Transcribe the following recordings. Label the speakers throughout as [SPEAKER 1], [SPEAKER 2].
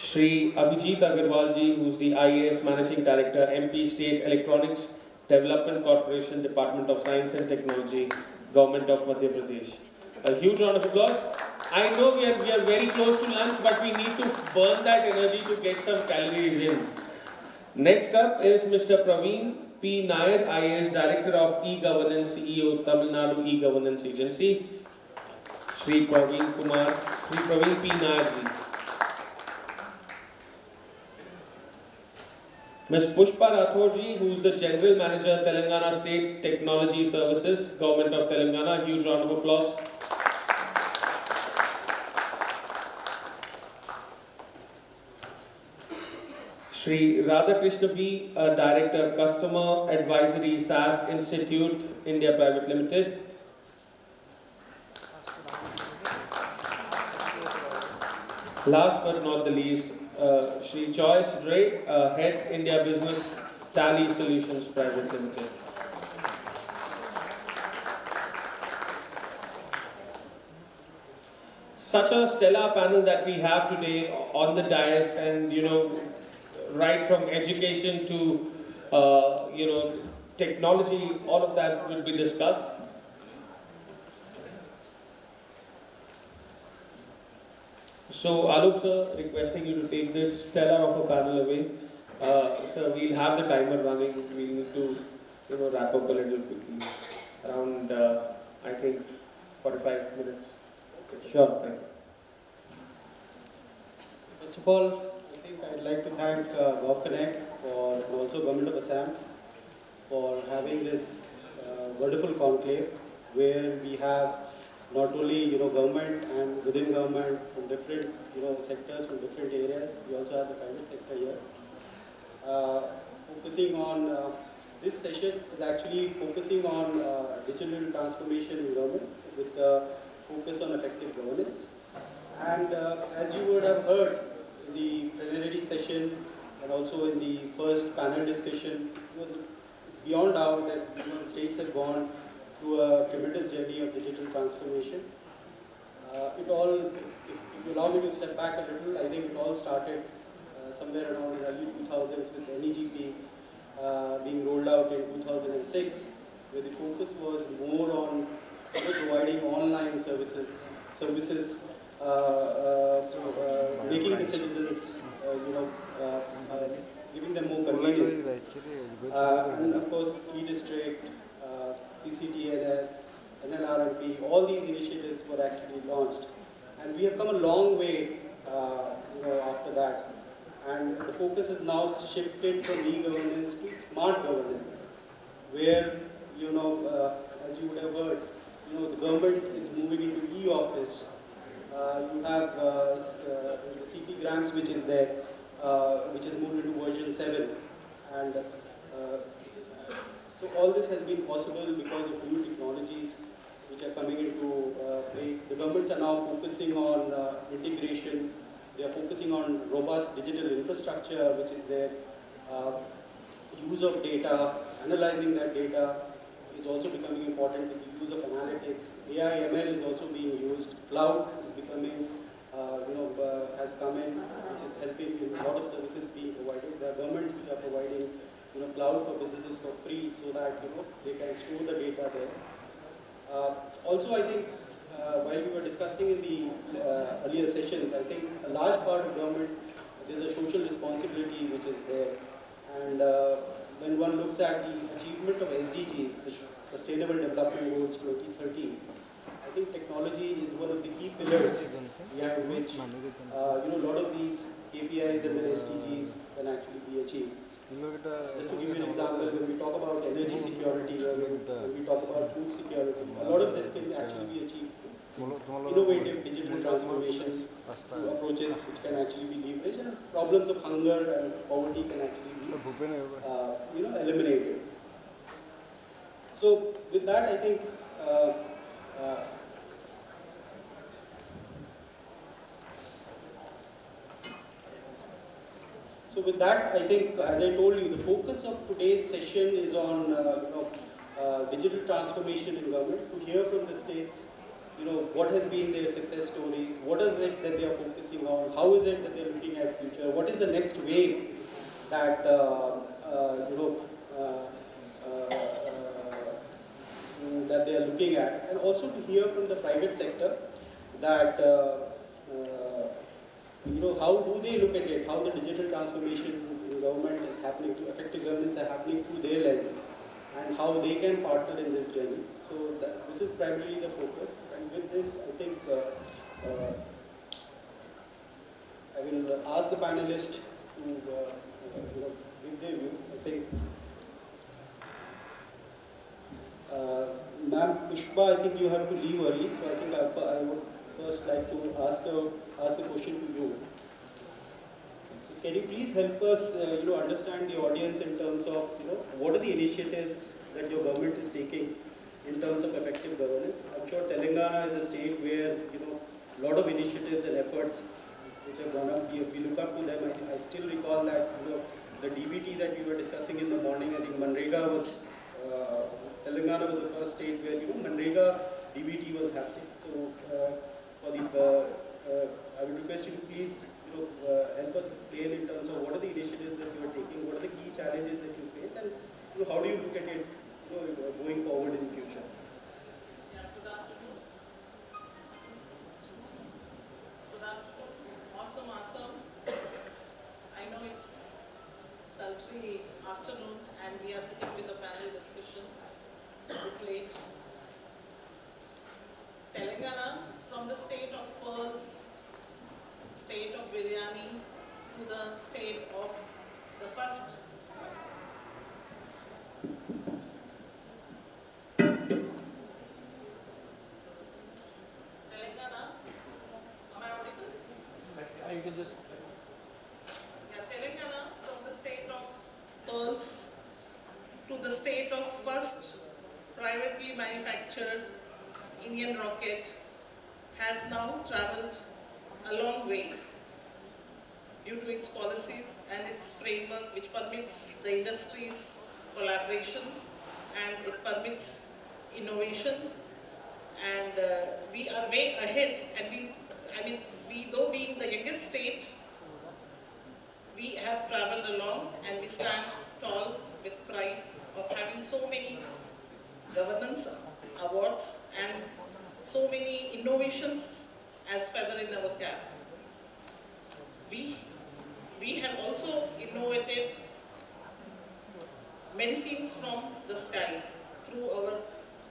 [SPEAKER 1] Shri Abhijeet Agarwal ji, who's the IAS Managing Director, MP State Electronics Development Corporation, Department of Science and Technology, Government of Madhya Pradesh. A huge round of applause. I know we are very close to lunch, but we need to burn that energy to get some calories in. Next up is Mr. Praveen P. Nair, IAS Director of E-Governance, CEO, Tamil Nadu E-Governance Agency. Shri Praveen Kumar, Shri Praveen P. Nair ji. Ms. Pushpa Rathore ji, who is the General Manager, Telangana State Technology Services, Government of Telangana. Huge round of applause. Shri Radhakrishna B, Director, Customer Advisory, SAS Institute, India Private Limited. Last but not the least, Shri Joyce Ray, Head India Business Tally Solutions Private Limited. Such a stellar panel that we have today on the dais, and right from education to technology, all of that will be discussed. So, Aloke sir, requesting you to take this stellar of a panel away. Sir, we'll have the timer running. We'll need to, wrap up a little quickly. Around, I think, 45 minutes.
[SPEAKER 2] Sure.
[SPEAKER 1] Thank you.
[SPEAKER 2] First of all, I think I'd like to thank Gov Connect and also Government of Assam for having this wonderful conclave where we have not only government and within government from different sectors from different areas. We also have the private sector here. Focusing on this session is actually focusing on digital transformation in government with the focus on effective governance. And as you would have heard in the plenary session and also in the first panel discussion, it's beyond doubt that the states have gone through a tremendous journey of digital transformation. If you allow me to step back a little, I think it all started somewhere around in early 2000s with NEGP being rolled out in 2006, where the focus was more on providing online services, making the citizens, giving them more convenience. And of course, e-district, CCTNS, NLRMP, all these initiatives were actually launched. And we have come a long way, after that. And the focus is now shifted from e-governance to smart governance, where, as you would have heard, the government is moving into e-office. You have the CP grams, which is there, which has moved into version 7. And so all this has been possible because of new technologies which are coming into play. The governments are now focusing on integration. They are focusing on robust digital infrastructure, which is there. Use of data, analyzing that data is also becoming important with the use of analytics. AI, ML is also being used. Cloud is becoming, has come in, which is helping in a lot of services being provided. There are governments which are providing cloud for businesses for free so that they can store the data there. Also, I think while we were discussing in the earlier sessions, I think a large part of government, there's a social responsibility which is there. And when one looks at the achievement of SDGs, the Sustainable Development Goals 2030, I think technology is one of the key pillars behind which a lot of these KPIs and the SDGs can actually be achieved. Just to give you an example, when we talk about energy security, when we talk about food security, a lot of this can actually be achieved through innovative digital transformation through approaches which can actually be leveraged, and problems of hunger and poverty can actually be eliminated. So with that, I think as I told you, the focus of today's session is on digital transformation in government, to hear from the states, what has been their success stories, what does it it that they are focusing on? How is it that they are looking at future? What is the next wave that that they are looking at? And also to hear from the private sector that how do they look at it? How the digital transformation in government is happening, effective governments are happening through their lens, and how they can partner in this journey. So this is primarily the focus. And with this, I think I will ask the panelists to give their view. I think Ma'am Pushpa, I think you have to leave early, so I think I would first like to ask a question to you. So can you please help us, understand the audience in terms of, what are the initiatives that your government is taking in terms of effective governance? I'm sure Telangana is a state where, a lot of initiatives and efforts which have gone up. We look up to them. I still recall that, the DBT that we were discussing in the morning, I think Manrega was, Telangana was the first state where, Manrega DBT was happening. So, I would request you to please, help us explain in terms of what are the initiatives that you are taking, what are the key challenges that you face, and how do you look at it, going forward in the future.
[SPEAKER 3] Yeah, good afternoon. Good afternoon. Awesome. I know it's sultry afternoon and we are sitting with a panel discussion a bit late. Telangana, from the state of pearls, state of biryani, to the state of the first Telangana, am I audible?
[SPEAKER 1] You can just...
[SPEAKER 3] Yeah, Telangana, from the state of pearls to the state of first privately manufactured Indian rocket, has now travelled a long way due to its policies and its framework, which permits the industry's collaboration and it permits innovation, and we are way ahead. And we though being the youngest state, we have travelled along and we stand tall with pride of having so many governance awards and so many innovations as feather in our cap. We have also innovated medicines from the sky through our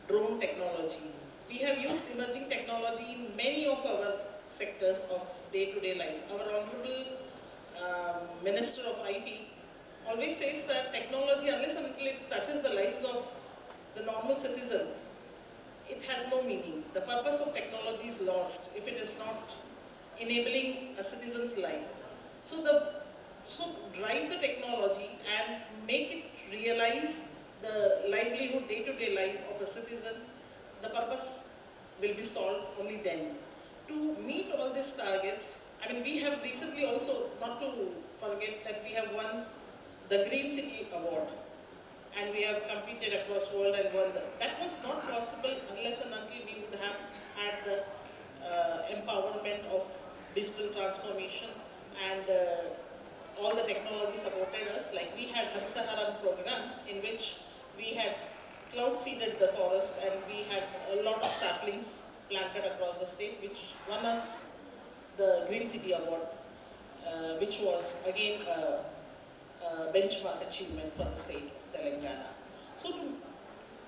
[SPEAKER 3] drone technology. We have used emerging technology in many of our sectors of day-to-day life. Our Honorable Minister of IT always says that technology, unless and until it touches the lives of the normal citizen, it has no meaning. The purpose of technology is lost if it is not enabling a citizen's life. So drive the technology and make it realize the livelihood, day-to-day life of a citizen. The purpose will be solved only then. To meet all these targets, we have recently also, not to forget that we have won the Green City Award. And we have competed across world and won them. That was not possible unless and until we would have had the empowerment of digital transformation and all the technology supported us. Like we had Haritaharan program in which we had cloud seeded the forest and we had a lot of saplings planted across the state, which won us the Green City Award, which was again a benchmark achievement for the state of Telangana. So to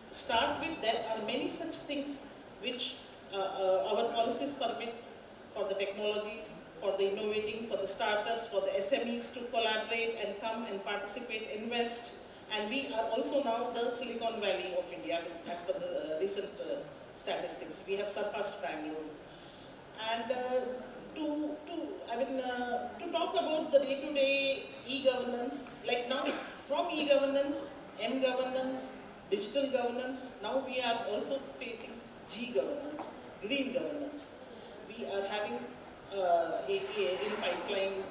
[SPEAKER 3] start with, there are many such things which our policies permit for the technologies, for the innovating, for the startups, for the SMEs to collaborate and come and participate, invest. And we are also now the Silicon Valley of India, as per the recent statistics. We have surpassed Bangalore. And to talk about the day-to-day e-governance, like now from e-governance, m-governance, digital governance, now we are also facing g-governance, green governance. We are having in pipeline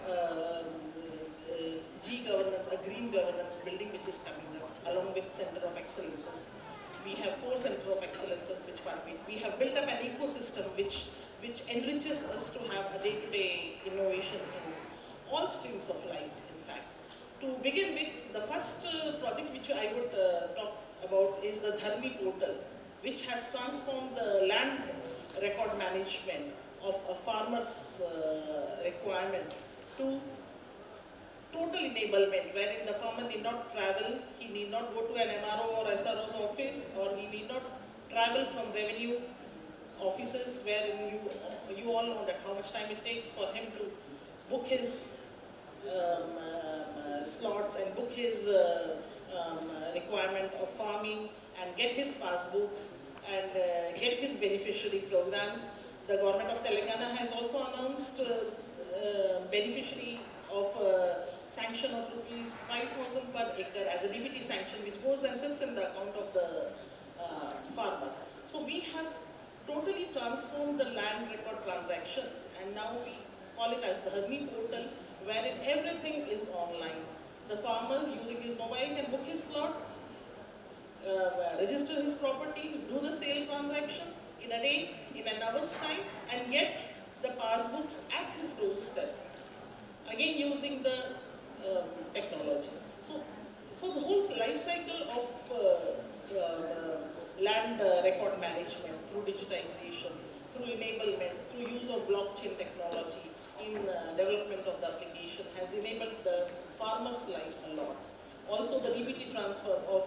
[SPEAKER 3] g-governance, a green governance building which is coming up along with Center of Excellences. We have 4 Center of Excellences which permit. We have built up an ecosystem which which enriches us to have a day-to-day innovation in all streams of life, in fact. To begin with, the first project which I would talk about is the Dharmi portal, which has transformed the land record management of a farmer's requirement to total enablement, wherein the farmer need not travel, he need not go to an MRO or SRO's office, or he need not travel from revenue offices, wherein you all know that how much time it takes for him to book his slots and book his requirement of farming and get his passbooks and get his beneficiary programs. The government of Telangana has also announced beneficiary of sanction of rupees 5,000 per acre as a DBT sanction, which goes and sits in the account of the farmer. So we have totally transformed the land record transactions, and now we call it as the Dharmi portal, wherein everything is online. The farmer using his mobile can book his slot, register his property, do the sale transactions in a day, in an hour's time, and get the passbooks at his doorstep. Again, using the technology. So the whole life cycle of land record management through digitization, through enablement, through use of blockchain technology in development of the application has enabled the farmer's life a lot. Also, the DBT transfer of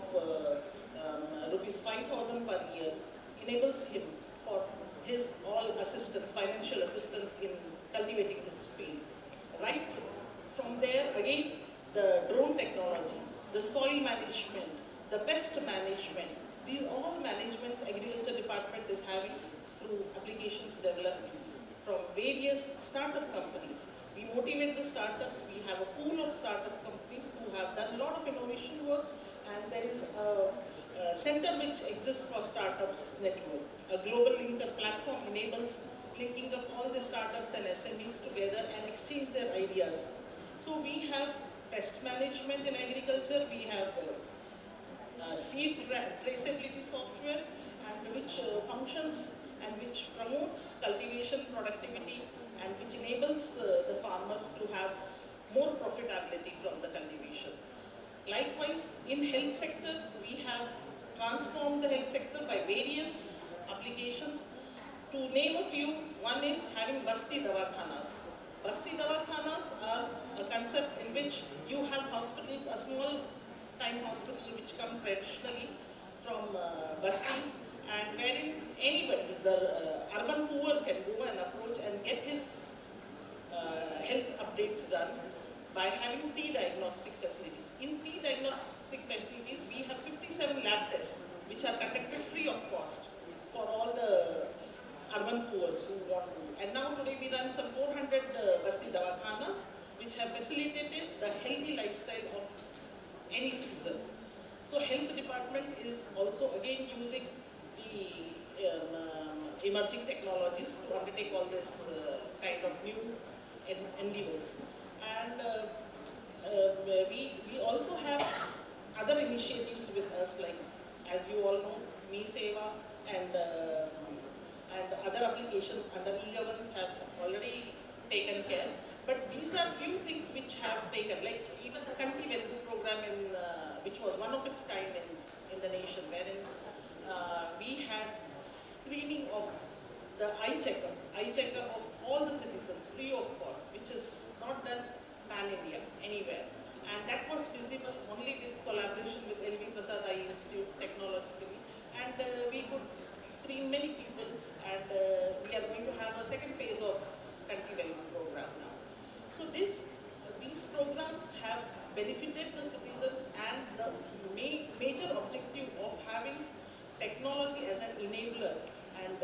[SPEAKER 3] rupees 5,000 per year enables him for his all assistance, financial assistance in cultivating his field. Right from there, again, the drone technology, the soil management, the pest management, these all managements agriculture department is having through applications developed from various startup companies. We motivate the startups. We have a pool of startup companies who have done a lot of innovation work, and there is a center which exists for startups network. A global linker platform enables linking up all the startups and SMEs together and exchange their ideas. So we have pest management in agriculture, we have seed traceability software, and which functions and which promotes cultivation productivity and which enables the farmer to have more profitability from the cultivation. Likewise, in health sector, we have transformed the health sector by various applications. To name a few, one is having Basti Dawakhanas. Basti Dawakhanas are a concept in which you have hospitals, a small time hospital which come traditionally from Bastis, and wherein anybody, the urban poor can go and approach and get his health updates done by having T-diagnostic facilities. In T-diagnostic facilities, we have 57 lab tests which are conducted free of cost for all the urban poors who want to. And now today we run some 400 Basti Dawakhanas which have facilitated the healthy lifestyle of any citizen. So health department is also again using the emerging technologies to undertake all this kind of new endeavors. And we also have other initiatives with us, like, as you all know, Me Seva and other applications under e-governance have already taken care. But these are few things which have taken, like even the country welfare program which was one of its kind in the nation, wherein we had screening of the eye checkup of all the citizens free of cost, which is not done pan-India anywhere. And that was visible only with collaboration with LV Prasad Eye Institute technologically. And we could screen many people, and we are going to have a second phase of country welfare program now. So these programs have benefited the citizens, and the major objective of having technology as an enabler and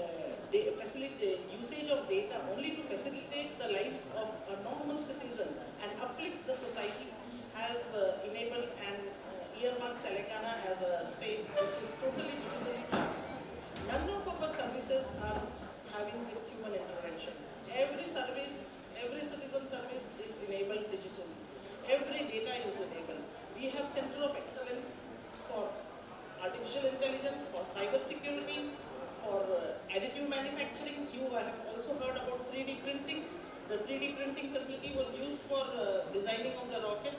[SPEAKER 3] facilitate usage of data only to facilitate the lives of a normal citizen and uplift the society has enabled and earmarked Telangana as a state which is totally digitally transformed. None of our services are having with human intervention. Every service, every citizen service is enabled digitally. Every data is enabled. We have Center of Excellence for Artificial Intelligence, for cyber securities, for additive manufacturing. You have also heard about 3D printing. The 3D printing facility was used for designing of the rocket,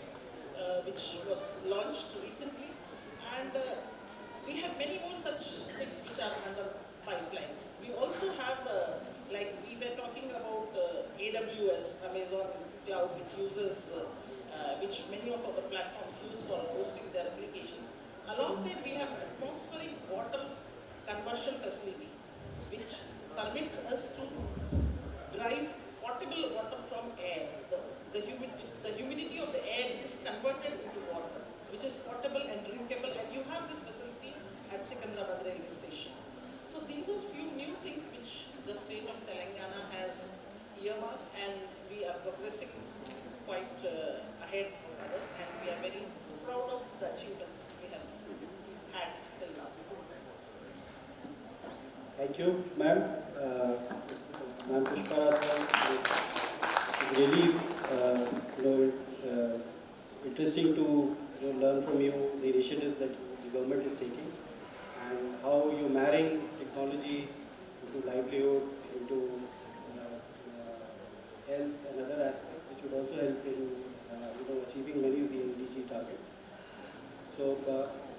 [SPEAKER 3] which was launched recently. And we have many more such things which are under pipeline. We also have, like we were talking about AWS, Amazon Cloud, which uses, which many of our platforms use for hosting their applications. Alongside, we have atmospheric water conversion facility, which permits us to drive potable water from air. The humidity of the air is converted into water, which is potable and drinkable, and you have this facility at Secunderabad railway station. So these are few new things which the state of Telangana has earmarked, and we are progressing quite ahead of others, and we are very proud of the achievements we have had till now.
[SPEAKER 2] Thank you, ma'am. Ma'am Pushparatha, it's really interesting to learn from you the initiatives that the government is taking and how you're marrying technology into livelihoods, into health and other aspects, which would also help in achieving many of the SDG targets. So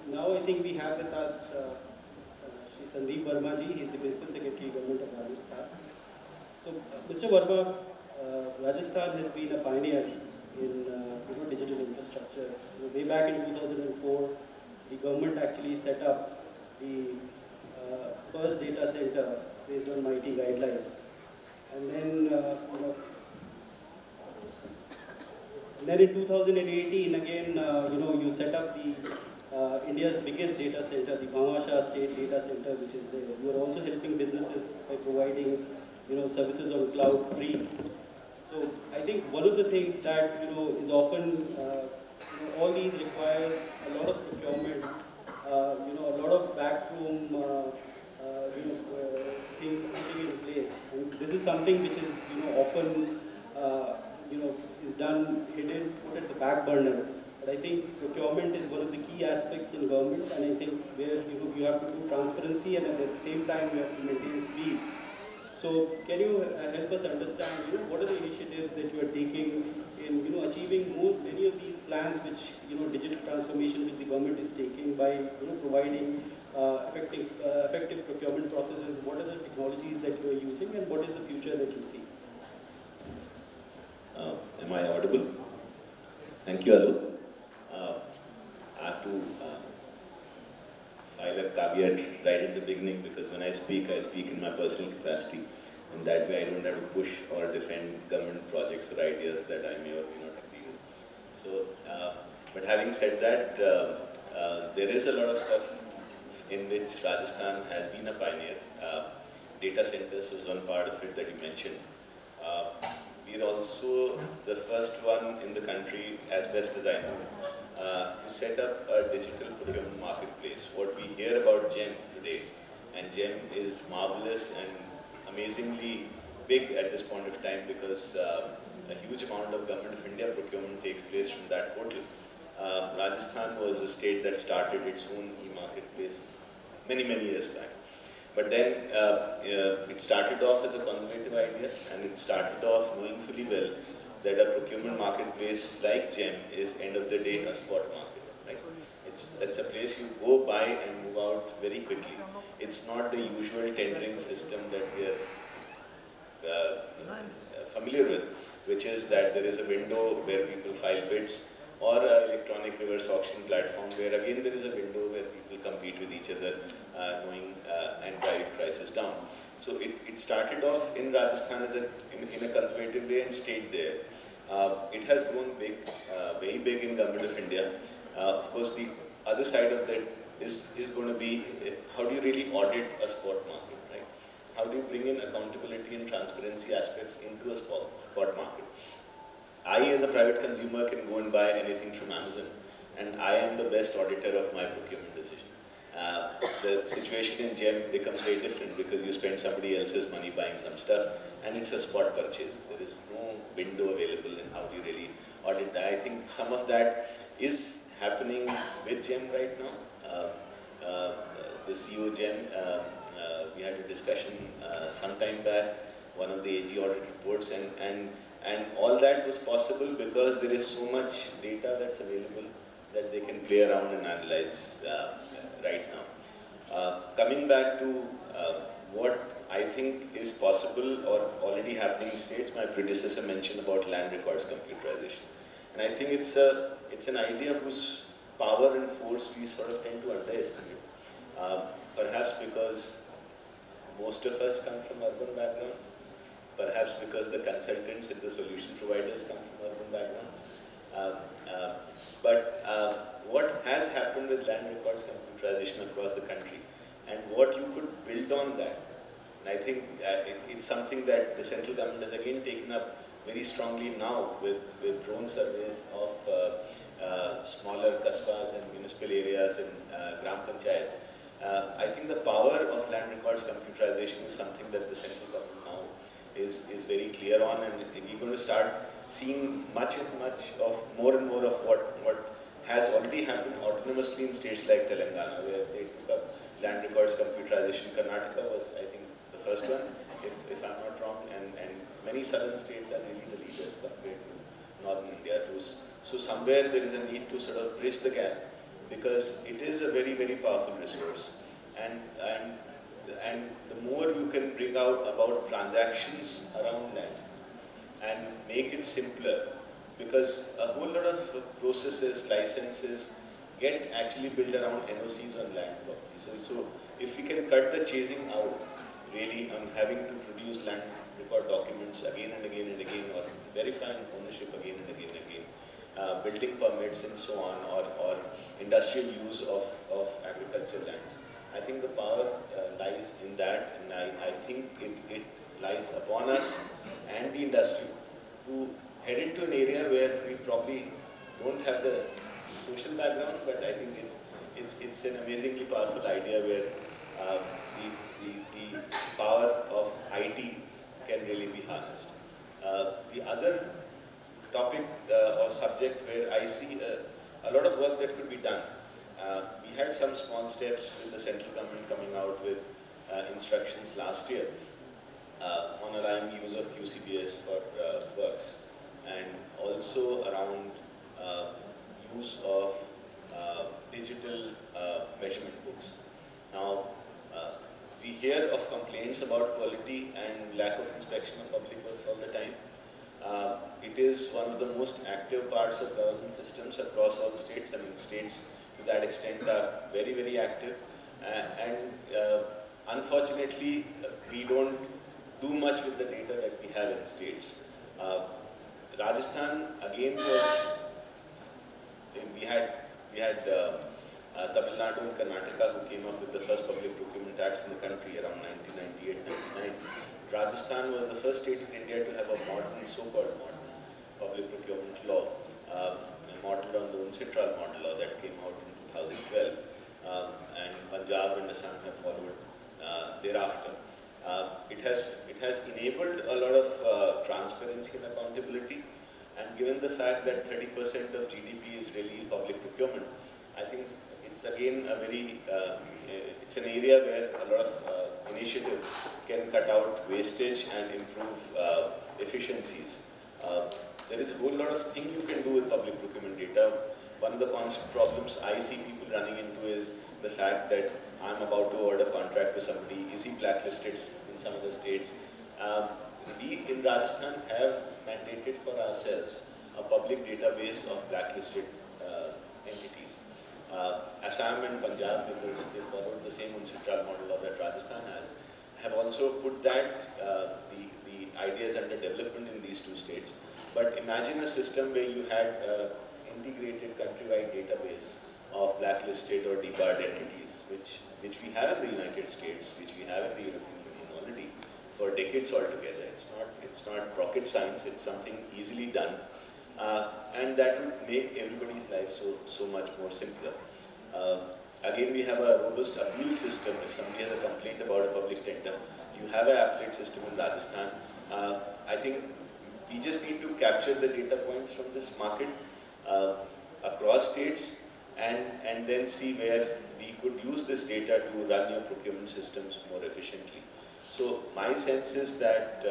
[SPEAKER 2] now I think we have with us Shri Sandeep Verma ji. He is the Principal Secretary, Government of Rajasthan. So, Mr. Verma, Rajasthan has been a pioneer in digital infrastructure. Way back in 2004, the government actually set up the first data center based on MIT guidelines, and then in 2018 again, you set up the India's biggest data center, the Bhamasha State Data Center, which is there. You are also helping businesses by providing services on cloud free. So I think one of the things that is often all these requires a lot of procurement, a lot of backroom things putting in place, and this is something which is often is done hidden, put at the back burner. But I think procurement is one of the key aspects in government, and I think where you have to do transparency and at the same time you have to maintain speed. So can you help us understand what are the initiatives that you are taking in achieving many of these plans which digital transformation which the government is taking by providing effective procurement processes? What are the technologies that you are using, and what is the future that you see?
[SPEAKER 4] Am I audible? Thank you, Aloke. I have to file a caveat right at the beginning, because when I speak in my personal capacity, and that way I don't have to push or defend government projects or ideas that I may or may not agree with. So, but having said that, there is a lot of stuff in which Rajasthan has been a pioneer. Data centers was one part of it that you mentioned. We are also the first one in the country, as best as I know, to set up a digital procurement marketplace. What we hear about GEM today, and GEM is marvelous and amazingly big at this point of time, because a huge amount of Government of India procurement takes place from that portal. Rajasthan was a state that started its own e-marketplace many years back. But then it started off as a conservative idea, and it started off knowing fully well that a procurement marketplace like GEM is, end of the day, a spot market. Right? It's a place you go buy and move out very quickly. It's not the usual tendering system that we are familiar with, which is that there is a window where people file bids, or an electronic reverse auction platform where again there is a window where people compete with each other, knowing and drive prices down. So it started off in Rajasthan as in a conservative way and stayed there. It has grown big, very big in Government of India. Of course, the other side of that is going to be, how do you really audit a spot market, right? How do you bring in accountability and transparency aspects into a spot market? I, as a private consumer, can go and buy anything from Amazon, and I am the best auditor of my procurement decision. The situation in GEM becomes very different, because you spend somebody else's money buying some stuff, and it's a spot purchase. There is no window available, and how do you really audit that? I think some of that is happening with GEM right now. The CEO GEM, we had a discussion some time back, one of the AG audit reports, and all that was possible because there is so much data that's available that they can play around and analyze right now. Coming back to what I think is possible or already happening in states, my predecessor mentioned about land records computerization. And I think it's an idea whose power and force we sort of tend to underestimate. Perhaps because most of us come from urban backgrounds, perhaps because the consultants and the solution providers come from urban backgrounds. But what has happened with land records computerization across the country and what you could build on that, and I think it's something that the central government has again taken up very strongly now with drone surveys of smaller kasbas and municipal areas and gram panchayats. I think the power of land records computerization is something that the central government now is very clear on, and we're going to start seeing much of more and more of what has already happened autonomously in states like Telangana, where they took up land records computerization. Karnataka was, I think, the first one, if I'm not wrong, and many southern states are really the leaders compared to northern India too. So somewhere there is a need to sort of bridge the gap, because it is a very, very powerful resource, and the more you can bring out about transactions around land and make it simpler, because a whole lot of processes, licenses get actually built around NOCs on land property. So if we can cut the chasing out, really, on having to produce land record documents again and again and again, or verifying ownership again and again and again, building permits and so on, or industrial use of agricultural lands. I think the power lies in that, and I think it lies upon us and the industry to head into an area where we probably don't have the social background, but I think it's an amazingly powerful idea where the power of IT can really be harnessed. The other topic or subject where I see a lot of work that could be done. We had some small steps with the central government coming out with instructions last year on allowing use of QCBS for works, and also around use of digital measurement books. Now, we hear of complaints about quality and lack of inspection of public works all the time. It is one of the most active parts of government systems across all states. I mean, states to that extent are very, very active. And unfortunately, we don't do much with the data that we have in states. Rajasthan, again, was, we had Tamil Nadu and Karnataka who came up with the first public procurement acts in the country around 1998-99. Rajasthan was the first state in India to have a modern, so-called modern public procurement law, modeled on the UNCITRAL model law that came out in 2012, and Punjab and Assam have followed thereafter. It has enabled a lot of transparency and accountability, and given the fact that 30% of GDP is really public procurement, I think it's again a very, it's an area where a lot of initiative can cut out wastage and improve efficiencies. There is a whole lot of things you can do with public procurement data. One of the constant problems I see people running into is the fact that I'm about to award a contract to somebody. Is he blacklisted in some of the states? We in Rajasthan have mandated for ourselves a public database of blacklisted entities. Assam and Punjab, because they followed the same UNCITRAL model law that Rajasthan has, have also put that, the ideas under development in these two states. But imagine a system where you had integrated countrywide database of blacklisted or debarred entities, which we have in the United States, which we have in the European Union already for decades altogether. It's not rocket science, it's something easily done. And that would make everybody's life so much more simpler. Again, we have a robust appeal system. If somebody has a complaint about a public tender, you have an appellate system in Rajasthan. I think we just need to capture the data points from this market across states and then see where we could use this data to run your procurement systems more efficiently. So my sense is that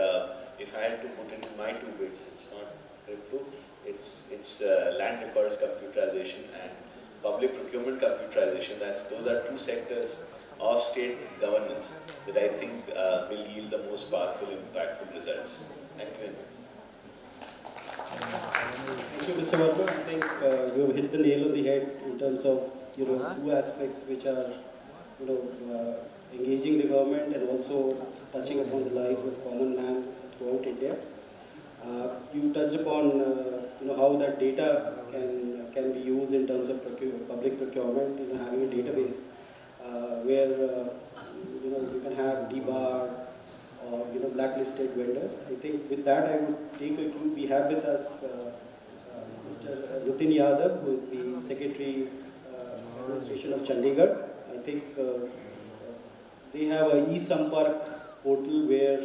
[SPEAKER 4] if I had to put in my 2 bits, it's not crypto, it's land records computerization and public procurement computerization. Those are 2 sectors of state governance that I think will yield the most powerful, impactful results. Thank you very much.
[SPEAKER 2] Thank you, Mr. Verma. I think you have hit the nail on the head in terms of 2 aspects which are engaging the government and also touching upon the lives of common man throughout India. You touched upon how that data can be used in terms of public procurement, having a database where you can have debarred or blacklisted vendors. I think with that I would take a cue. We have with us Mr. Nitin Yadav, who is the Secretary Administration of Chandigarh. I think they have a e-Sampark portal where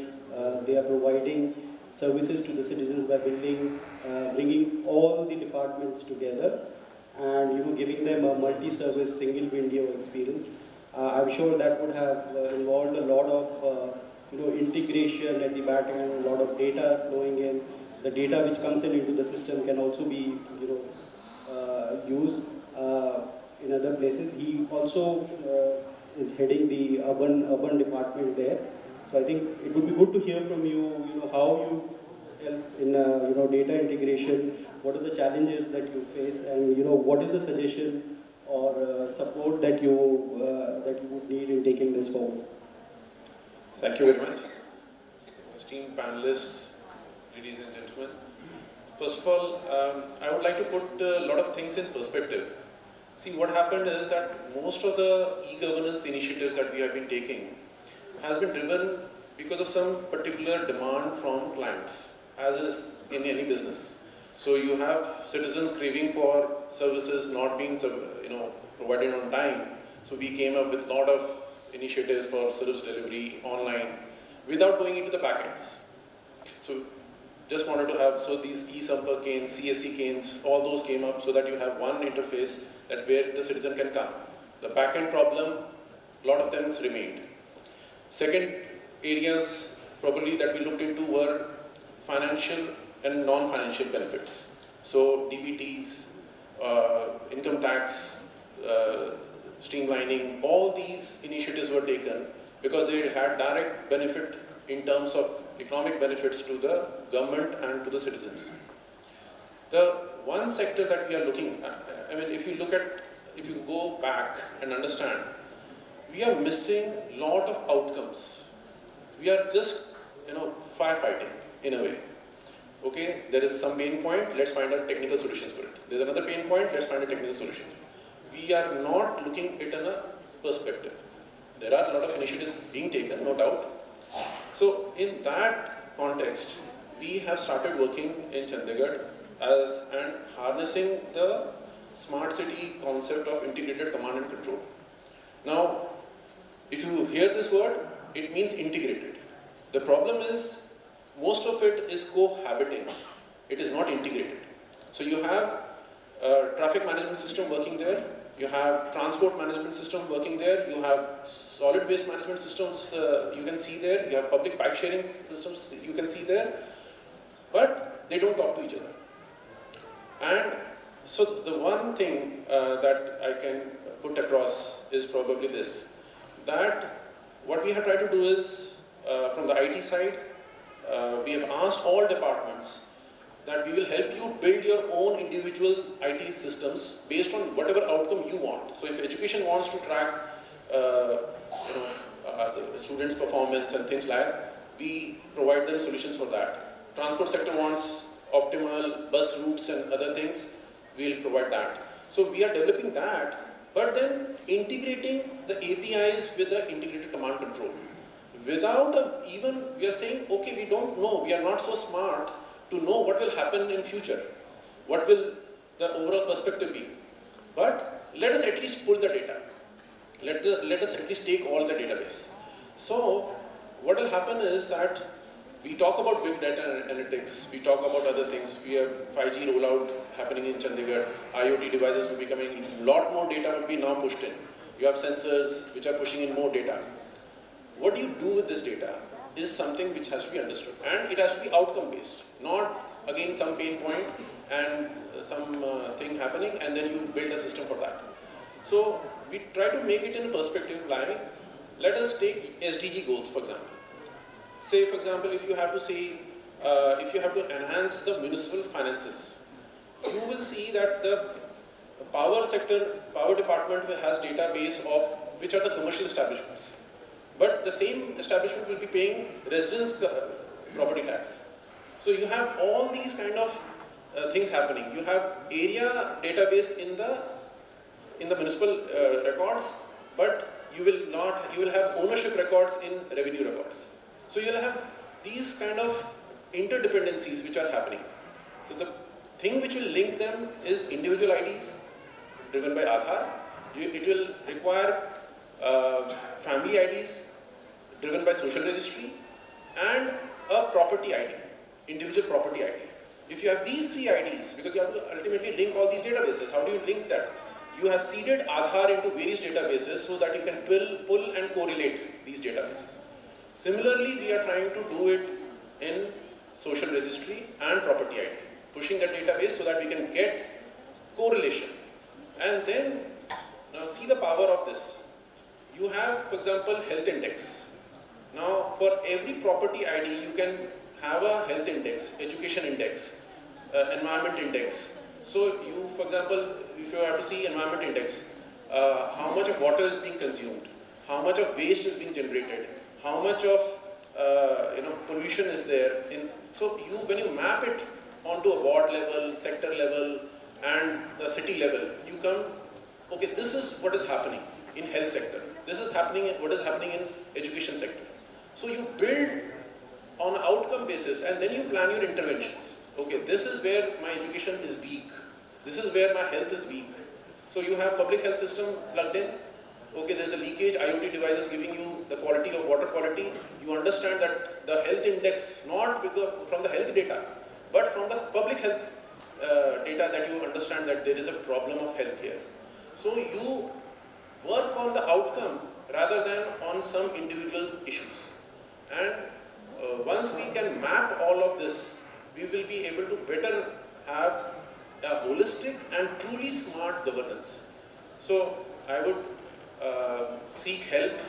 [SPEAKER 2] they are providing services to the citizens by bringing all the departments together and giving them a multi-service single window experience. I'm sure that would have involved a lot of integration at the back end, a lot of data flowing in. The data which comes into the system can also be used in other places. He also is heading the urban department there. So I think it would be good to hear from you, how you help in data integration, what are the challenges that you face, and what is the suggestion or support that you would need in taking this forward.
[SPEAKER 5] Thank you very much. Esteemed panelists, ladies and gentlemen. First of all, I would like to put a lot of things in perspective. See, what happened is that most of the e-governance initiatives that we have been taking has been driven because of some particular demand from clients, as is in any business. So you have citizens craving for services not being provided on time. So we came up with a lot of initiatives for service delivery online without going into the backends. So just wanted to have, so these e-Sampark canes, CSC canes, all those came up so that you have one interface that where the citizen can come. The backend problem, a lot of them remained. Second areas probably that we looked into were financial and non-financial benefits. So DBTs, income tax, streamlining, all these initiatives were taken because they had direct benefit in terms of economic benefits to the government and to the citizens. The one sector that we are looking at, if you go back and understand, we are missing a lot of outcomes. We are just, firefighting in a way. Okay, there is some pain point, let's find out technical solutions for it. There's another pain point, let's find a technical solution. We are not looking at it in a perspective. There are a lot of initiatives being taken, no doubt. So in that context, we have started working in Chandigarh and harnessing the smart city concept of integrated command and control. Now, if you hear this word, it means integrated. The problem is, most of it is cohabiting. It is not integrated. So you have a traffic management system working there, you have transport management system working there, you have solid waste management systems you can see there, you have public bike sharing systems you can see there, but they don't talk to each other. And so the one thing that I can put across is probably this, that what we have tried to do is, from the IT side, we have asked all departments that we will help you build your own individual IT systems based on whatever outcome you want. So if education wants to track the students' performance and things like that, we provide them solutions for that. Transport sector wants optimal bus routes and other things, we'll provide that. So we are developing that, but then integrating the APIs with the integrated command control. Without we are saying, okay, we don't know, we are not so smart to know what will happen in future. What will the overall perspective be? But let us at least pull the data. Let us at least take all the database. So what will happen is that we talk about big data analytics, we talk about other things. We have 5G rollout happening in Chandigarh, IoT devices will be coming, a lot more data will be now pushed in. you have sensors which are pushing in more data. What do you do with this data is something which has to be understood, and it has to be outcome based, not again some pain point and some thing happening and then you build a system for that. So we try to make it in a perspective like, let us take SDG goals for example. Say for example, if you have to say, if you have to enhance the municipal finances, you will see that the power sector, power department has database of which are the commercial establishments. But the same establishment will be paying residence property tax. So you have all these kind of things happening. You have area database in the municipal records, but you will have ownership records in revenue records. So you will have these kind of interdependencies which are happening. So the thing which will link them is individual IDs driven by Aadhaar. It will require family IDs driven by social registry and a property ID, individual property ID. If you have these three IDs, because you have to ultimately link all these databases, how do you link that? You have seeded Aadhaar into various databases so that you can pull and correlate these databases. Similarly, we are trying to do it in social registry and property ID, pushing that database so that we can get correlation. And then, now see the power of this. You have, for example, health index. Now, for every property ID, you can have a health index, education index, environment index. So you, for example, if you have to see environment index, how much of water is being consumed, how much of waste is being generated, how much of pollution is there. So when you map it onto a ward level, sector level, and the city level, you come, okay, this is what is happening in health sector. This is happening. What is happening in education sector. So you build on an outcome basis, and then you plan your interventions. Okay, this is where my education is weak. This is where my health is weak. So you have public health system plugged in. Okay, there's a leakage, IoT devices giving you the quality of water quality. You understand that the health index, not because from the health data, but from the public health data, that you understand that there is a problem of health here. So you work on the outcome rather than on some individual issues. And once we can map all of this, we will be able to better have a holistic and truly smart governance. So I would seek help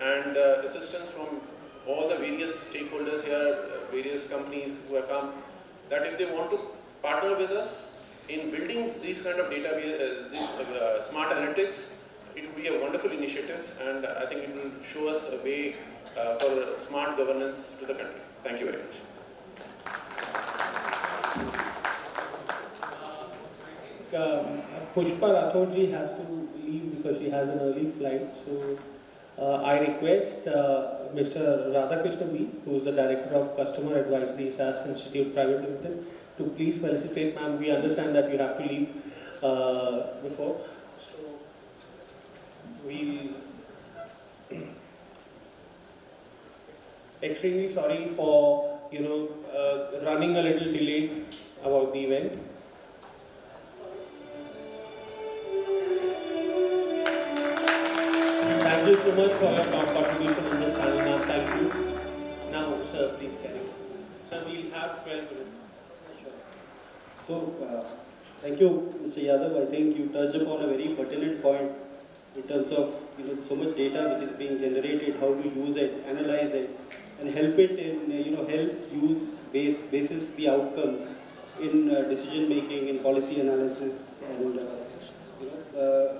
[SPEAKER 5] and assistance from all the various stakeholders here, various companies who have come, that if they want to partner with us in building these kind of database, smart analytics, it would be a wonderful initiative, and I think it will show us a way for smart governance to the country. Thank you very much.
[SPEAKER 1] Pushpa Rathod ji has to leave because she has an early flight. So I request Mr. Radhakrishna B, who is the Director of Customer Advisory, SAS Institute Private Limited, to please felicitate ma'am. We understand that you have to leave before. So we extremely sorry for running a little delayed about the event. Thank you so much for your contribution in this panel. Now, thank you. Now, sir, please carry on. Sir, we'll have 12 minutes.
[SPEAKER 2] Sure. So, thank you, Mr. Yadav. I think you touched upon a very pertinent point in terms of so much data which is being generated, how to use it, analyze it, and help it in help use basis the outcomes in decision making, in policy analysis, and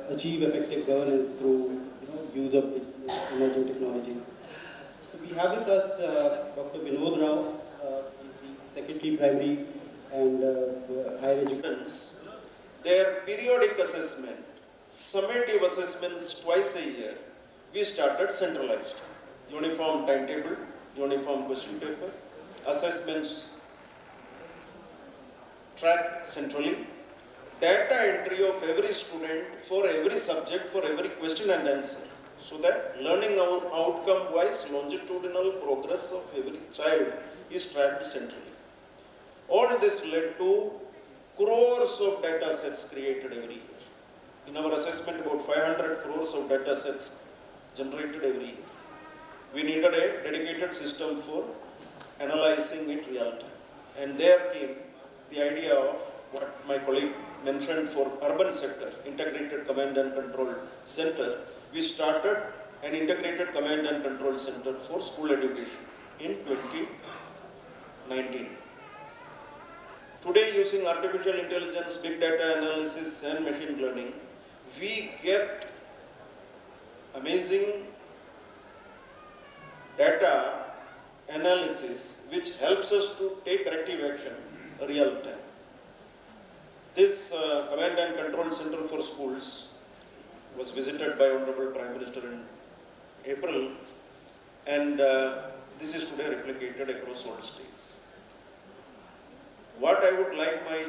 [SPEAKER 2] achieve effective governance through use of emerging technologies. So we have with us Dr. Vinod Rao. He's the Secretary Primary and Higher Education.
[SPEAKER 6] Their periodic assessment, summative assessments twice a year, we started centralized. Uniform timetable, uniform question paper, assessments tracked centrally, data entry of every student for every subject, for every question and answer, so that learning outcome wise longitudinal progress of every child is tracked centrally. All this led to crores of data sets created every year. In our assessment, about 500 crores of data sets generated every year. We needed a dedicated system for analyzing it real time. And there came the idea of what my colleague mentioned for urban sector, integrated command and control center. We started an integrated command and control center for school education in 2019. Today, using artificial intelligence, big data analysis and machine learning, we get amazing data analysis which helps us to take corrective action real time. This command and control center for schools was visited by Honorable Prime Minister in April, and this is today replicated across all states. What I would like my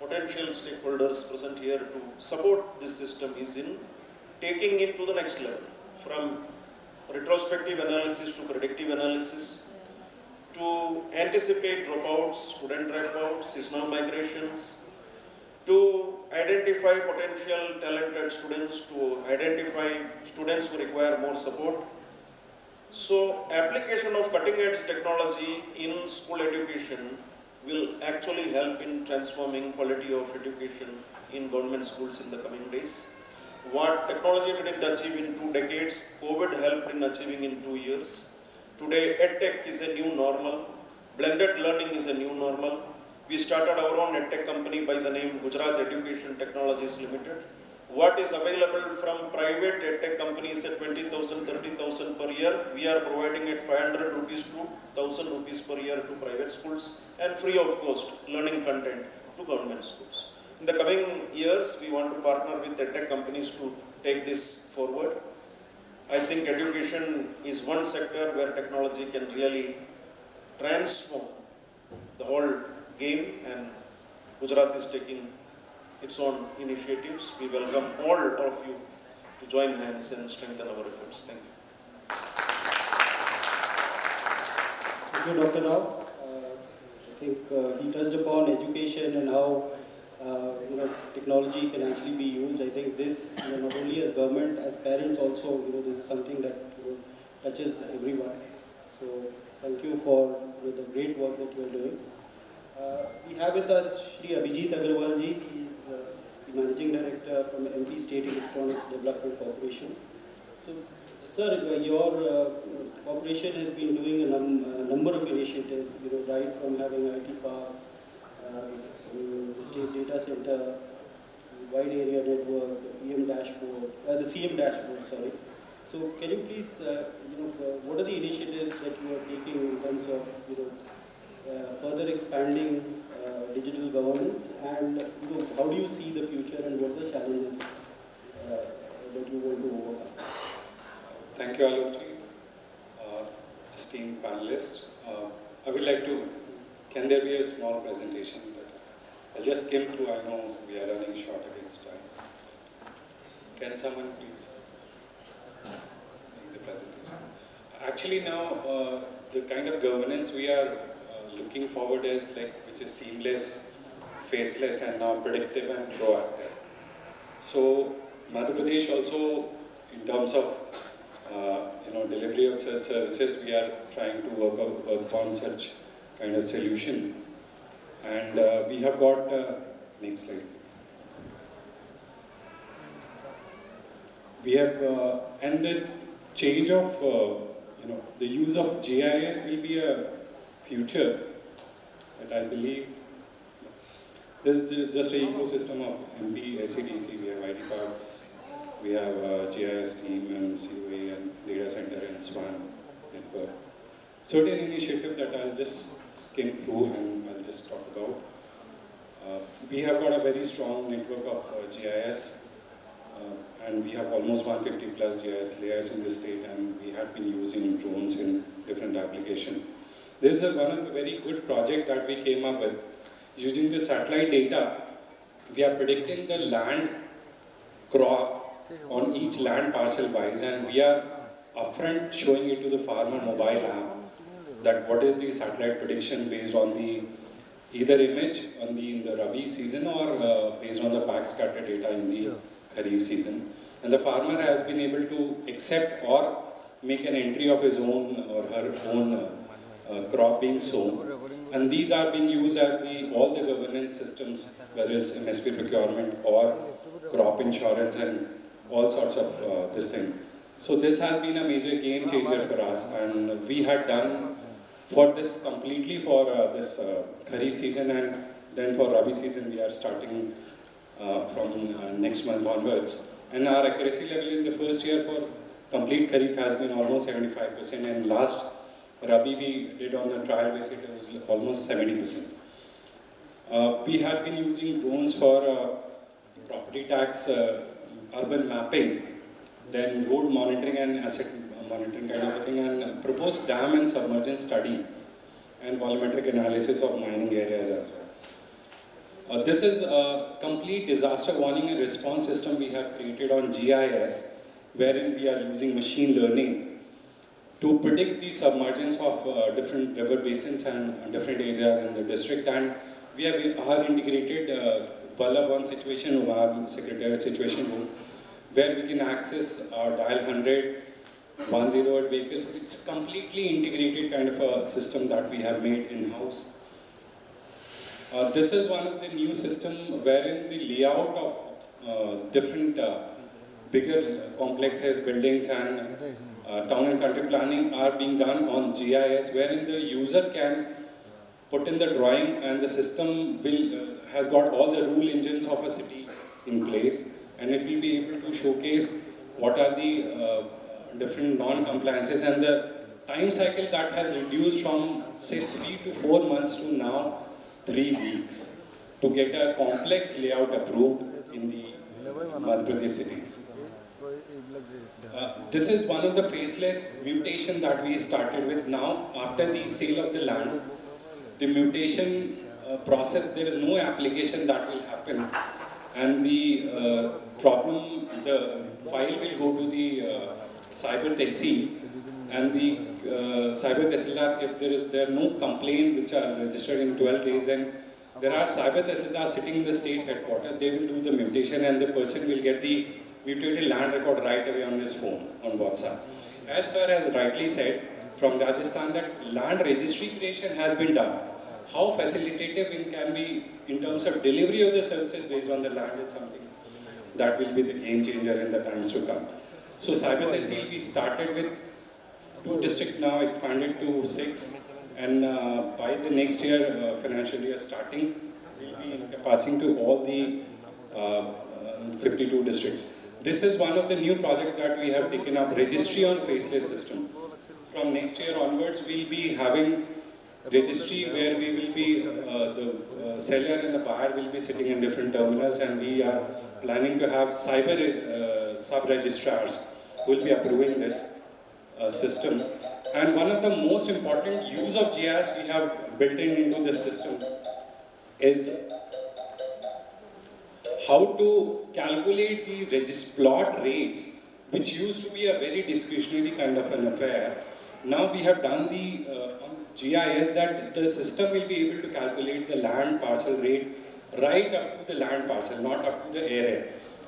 [SPEAKER 6] potential stakeholders present here to support this system is in taking it to the next level, from retrospective analysis to predictive analysis, to anticipate dropouts, student dropouts, seasonal migrations, to identify potential talented students, to identify students who require more support. So, application of cutting-edge technology in school education will actually help in transforming quality of education in government schools in the coming days. What technology didn't achieve in 2 decades, COVID helped in achieving in 2 years. Today, EdTech is a new normal. Blended learning is a new normal. We started our own EdTech company by the name Gujarat Education Technologies Limited. What is available from private EdTech companies at 20,000, 30,000 per year, we are providing at 500 rupees to 1,000 rupees per year to private schools and free of cost learning content to government schools. In the coming years, we want to partner with EdTech companies to take this forward. I think education is one sector where technology can really transform the whole game, and Gujarat is taking its own initiatives. We welcome all of you to join hands and strengthen our efforts. Thank you.
[SPEAKER 2] Thank you, Dr. Rao. I think he touched upon education and how technology can actually be used. I think this, not only as government, as parents also, this is something that touches everyone. So thank you for the great work that you are doing. We have with us Shri Abhijeet Agrawal ji. He is the Managing Director from MP State Electronics Development Corporation. So, sir, your corporation has been doing a number of initiatives, right from having IT parks, the state data center, the wide area network, the CM dashboard, sorry. So, can you please, what are the initiatives that you are taking in terms of, further expanding digital governance, and how do you see the future and what are the challenges that you want to overcome?
[SPEAKER 7] Thank you, Aloke ji. Esteemed panelists, I would like to, can there be a small presentation? I'll just skim through, I know we are running short against time. Can someone please make the presentation? Actually now, the kind of governance we are looking forward is which is seamless, faceless, and now predictive and proactive. So Madhya Pradesh also, in terms of delivery of such services, we are trying to work on such kind of solution. And we have got next slide, please. We have and the change of the use of GIS will be a future that I believe. This is just an ecosystem of MP, SCDC, we have ID parks, we have GIS team and COA and data center and SWAN network. Certain initiative that I'll just skim through and I'll just talk about. We have got a very strong network of GIS and we have almost 150 plus GIS layers in the state, and we have been using drones in different applications. This is one of the very good project that we came up with. Using the satellite data, we are predicting the land crop on each land parcel wise, and we are upfront showing it to the farmer mobile app that what is the satellite prediction based on the either image in the Rabi season or based on the back scatter data in the Kharif season. And the farmer has been able to accept or make an entry of his own or her own crop being sown. And these are being used at all the governance systems, whether it's MSP procurement or crop insurance and all sorts of this thing. So this has been a major game changer for us, and we had done for this completely for this Kharif season, and then for Rabi season we are starting from next month onwards. And our accuracy level in the first year for complete Kharif has been almost 75%, and last Rabi we did on a trial basis, it was almost 70%. We had been using drones for property tax, urban mapping, then road monitoring and asset monitoring kind of a thing, and proposed dam and submergence study and volumetric analysis of mining areas as well. This is a complete disaster warning and response system we have created on GIS, wherein we are using machine learning to predict the submergence of different river basins and different areas in the district. And we have our integrated Vallabh One situation room, our Secretariat situation room, where we can access our dial 100, 108 vehicles. It's a completely integrated kind of a system that we have made in-house. This is one of the new systems wherein the layout of different bigger complexes, buildings and town and country planning are being done on GIS, wherein the user can put in the drawing and the system has got all the rule engines of a city in place, and it will be able to showcase what are the different non-compliances, and the time cycle that has reduced from say 3 to 4 months to now 3 weeks to get a complex layout approved in the Madhya Pradesh cities. This is one of the faceless mutation that we started with now. After the sale of the land, the mutation process, there is no application that will happen, and the problem, the file will go to the cyber tehsil, and the cyber tehsildar, if there are no complaint which are registered in 12 days, then there are cyber tehsildar sitting in the state headquarters. They will do the mutation, and the person will get the mutated land record right away on his phone, on WhatsApp. As sir has rightly said, from Rajasthan, that land registry creation has been done. How facilitative it can be in terms of delivery of the services based on the land is something that will be the game changer in the times to come. So Cyber Tehsil, we started with 2 districts, now expanded to 6, and by the next year, financial year starting, we'll be passing to all the 52 districts. This is one of the new projects that we have taken up, registry on faceless system. From next year onwards, we'll be having registry where we will be, the seller and the buyer will be sitting in different terminals, and we are planning to have cyber sub-registrars who will be approving this system. And one of the most important use of GIS we have built into this system is how to calculate the plot rates, which used to be a very discretionary kind of an affair. Now we have done the GIS that the system will be able to calculate the land parcel rate right up to the land parcel, not up to the area,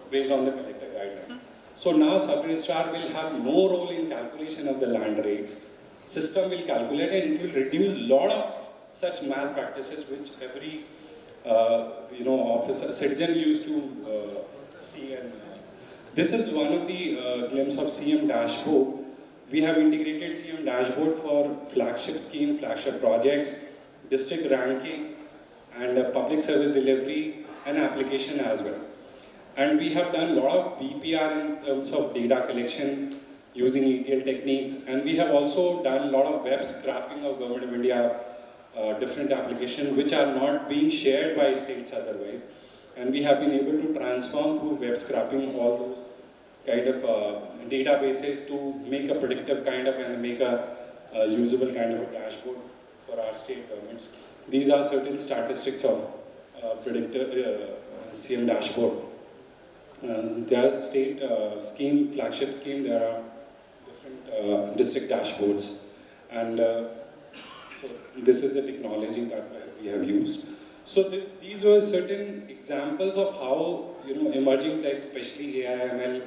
[SPEAKER 7] based on the collector guideline. So now sub-registrar will have no role in calculation of the land rates. System will calculate, and it will reduce a lot of such malpractices which every officer, citizen used to see. And this is one of the glimpse of CM dashboard. We have integrated CM dashboard for flagship scheme, flagship projects, district ranking, and public service delivery and application as well. And we have done a lot of BPR in terms of data collection using ETL techniques, and we have also done a lot of web scraping of Government of India different applications which are not being shared by states otherwise, and we have been able to transform through web scraping all those kind of databases to make a predictive kind of and make a usable kind of a dashboard for our state governments. These are certain statistics of CM dashboard. There are state scheme, flagship scheme, there are different district dashboards. And So this is the technology that we have used. So these were certain examples of how emerging tech, especially AI/ML,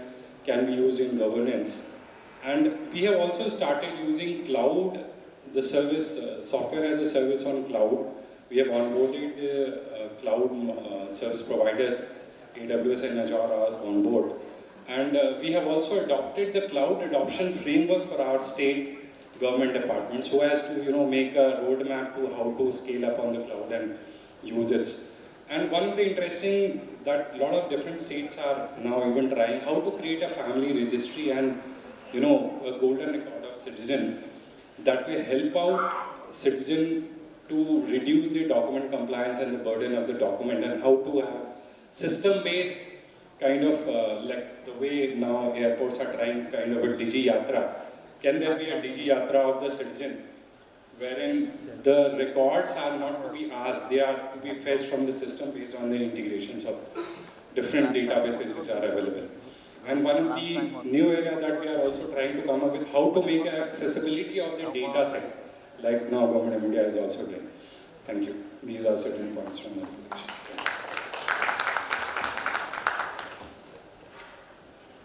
[SPEAKER 7] can be used in governance. And we have also started using cloud, the service, software as a service on cloud. We have onboarded the cloud service providers, AWS and Azure are on board. And we have also adopted the cloud adoption framework for our state government departments, so as to make a roadmap to how to scale up on the cloud and use it. And one of the interesting that a lot of different states are now even trying how to create a family registry and a golden record of citizen that will help out citizen to reduce the document compliance and the burden of the document, and how to have system-based kind of like the way now airports are trying kind of a Digi Yatra. Can there be a Digi Yatra of the citizen wherein the records are not to be asked, they are to be fetched from the system based on the integrations of different databases which are available. And one of the new area that we are also trying to come up with, how to make accessibility of the data set, like now Government of India is also doing. Thank you. These are certain points from my presentation.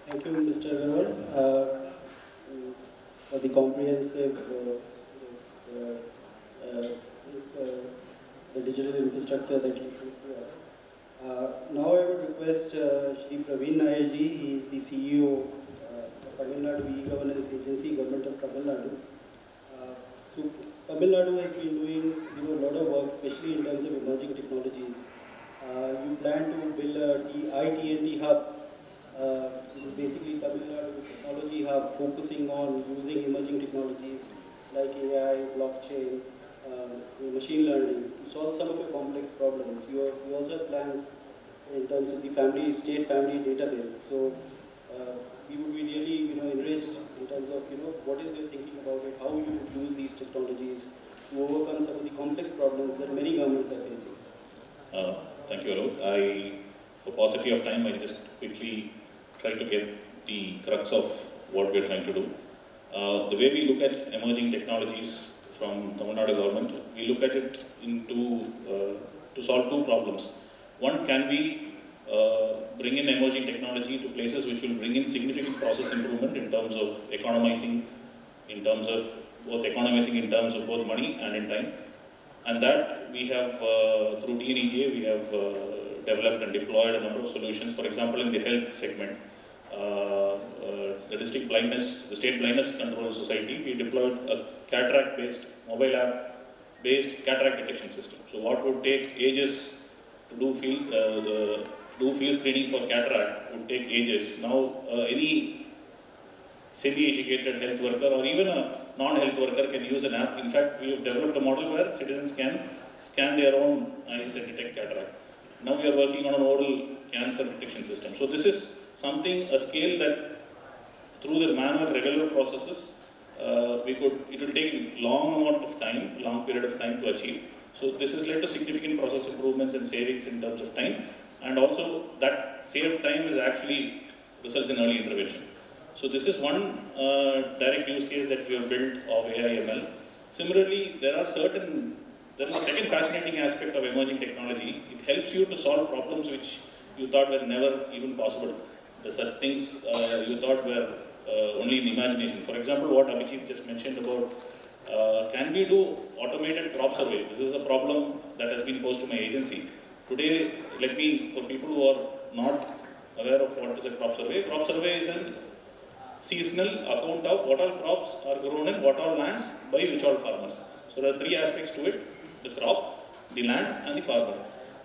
[SPEAKER 2] Thank you, Mr. Agarwal, for the comprehensive the digital infrastructure that you showed to us. Now I would request Shri Praveen Nair ji. He is the CEO of Tamil Nadu E-Governance Agency, Government of Tamil Nadu. So Tamil Nadu has been doing a lot of work, especially in terms of emerging technologies. You plan to build a ITNT hub, which is basically Tamil Nadu technology hub, focusing on using emerging technologies like AI, blockchain, machine learning to solve some of your complex problems. You also have plans in terms of the state family database. So we would be really enriched in terms of what is your thinking about it, how you would use these technologies to overcome some of the complex problems that many governments are facing.
[SPEAKER 8] Thank you, Aloke. For paucity of time, I just quickly try to get the crux of what we're trying to do. The way we look at emerging technologies from Tamil Nadu government, we look at it to solve two problems. One, can we bring in emerging technology to places which will bring in significant process improvement in terms of economizing, in terms of both money and in time. And that we have, through TNEGA, we have developed and deployed a number of solutions. For example, in the health segment, the State Blindness Control Society, we deployed a cataract-based, mobile app-based cataract detection system. So what would take ages to do field screening for cataract would take ages. Now any semi-educated health worker or even a non-health worker can use an app. In fact, we have developed a model where citizens can scan their own eyes and detect cataract. Now we are working on an oral cancer detection system. So this is something, a scale that through the manual regular processes, it will take long period of time to achieve. So this has led to significant process improvements and savings in terms of time, and also that saved time is actually results in early intervention. So this is one direct use case that we have built of AI/ML. Similarly, there is a second fascinating aspect of emerging technology. It helps you to solve problems which you thought were never even possible. The such things you thought were only in imagination. For example, what Abhijeet just mentioned about can we do automated crop survey? This is a problem that has been posed to my agency. Today, for people who are not aware of what is a crop survey is a seasonal account of what all crops are grown in what all lands by which all farmers. So there are three aspects to it: the crop, the land and the farmer.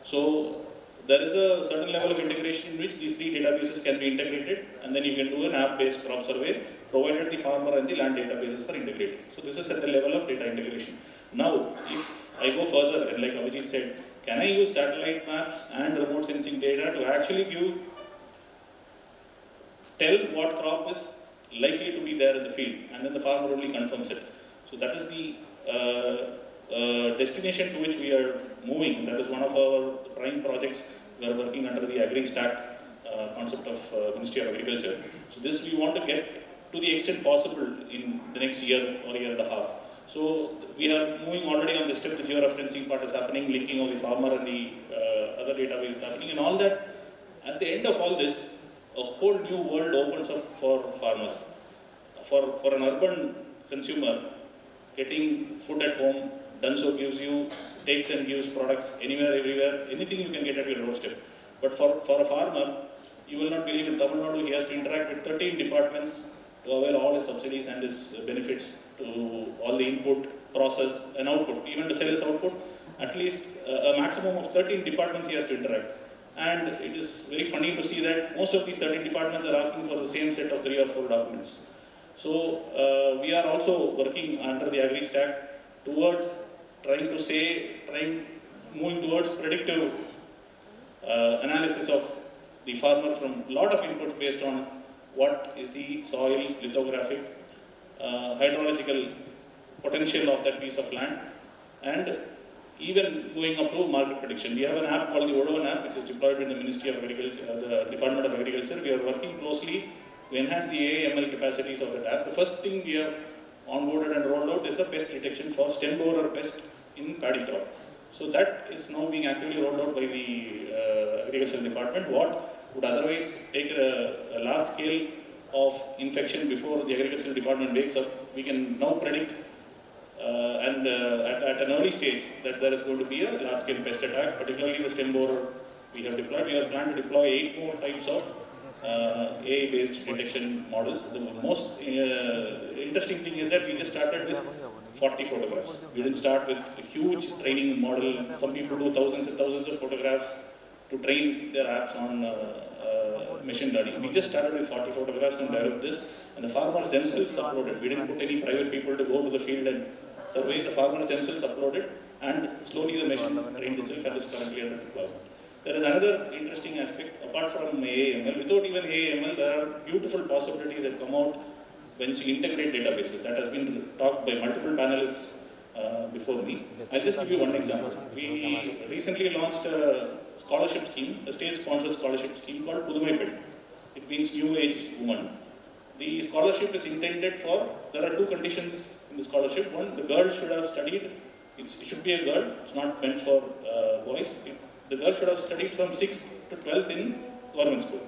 [SPEAKER 8] So there is a certain level of integration in which these three databases can be integrated, and then you can do an app-based crop survey provided the farmer and the land databases are integrated. So this is at the level of data integration. Now, if I go further, and like Abhijeet said, can I use satellite maps and remote sensing data to actually tell what crop is likely to be there in the field, and then the farmer only confirms it. So that is the destination to which we are moving. That is one of our prime projects. We are working under the Agri-Stack concept of Ministry of Agriculture. So this we want to get to the extent possible in the next year or year and a half. So we are moving already on this step. The georeferencing part is happening, linking of the farmer and the other database is happening, and all that. At the end of all this, a whole new world opens up for farmers. For an urban consumer, getting food at home done so gives you, takes and gives products anywhere, everywhere, anything you can get at your doorstep. But for a farmer, you will not believe in Tamil Nadu, he has to interact with 13 departments to avail all his subsidies and his benefits, to all the input, process and output. Even to sell his output, at least a maximum of 13 departments he has to interact. And it is very funny to see that most of these 13 departments are asking for the same set of 3 or 4 documents. So we are also working under the Agri Stack towards moving towards predictive analysis of the farmer from a lot of inputs based on what is the soil, lithographic, hydrological potential of that piece of land, and even going up to market prediction. We have an app called the Odovan app, which is deployed in the Ministry of Agriculture, the Department of Agriculture. We are working closely to enhance the AML capacities of that app. The first thing we have onboarded and rolled out is a pest detection for stem borer pest in paddy crop. So that is now being actively rolled out by the Agricultural Department. What would otherwise take a large scale of infection before the Agricultural Department wakes up, we can now predict at an early stage that there is going to be a large scale pest attack, particularly the stem borer we have deployed. We are planning to deploy 8 more types of AI based detection models. The most interesting thing is that we just started with 40 photographs. We didn't start with a huge training model. Some people do thousands and thousands of photographs to train their apps on machine learning. We just started with 40 photographs and developed this, and the farmers themselves uploaded. We didn't put any private people to go to the field and survey. The farmers themselves uploaded, and slowly the machine trained itself and is currently under deployment. There is another interesting aspect, apart from AAML. Without even AAML, there are beautiful possibilities that come out when you integrate databases. That has been talked by multiple panelists before me. I'll just give you one example. We recently launched a scholarship scheme, a state-sponsored scholarship scheme called Pudumai Ped. It means New Age Woman. The scholarship is intended for, there are 2 conditions in the scholarship. One, the girl should have studied, it should be a girl, it's not meant for boys. The girl should have studied from 6th to 12th in government school.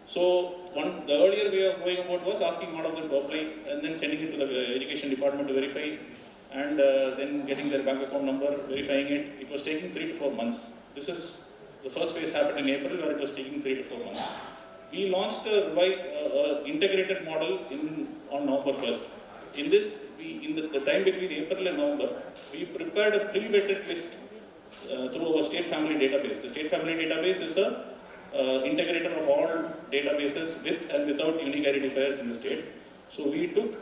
[SPEAKER 8] So the earlier way of going about was asking all of them to apply and then sending it to the education department to verify, and then getting their bank account number, verifying it. It was taking 3 to 4 months. This is the first phase happened in April, where it was taking 3 to 4 months. We launched a integrated model on November 1st. In this, in the time between April and November, we prepared a pre-vetted list through our state family database. The state family database is a integrator of all databases with and without unique identifiers in the state. So we took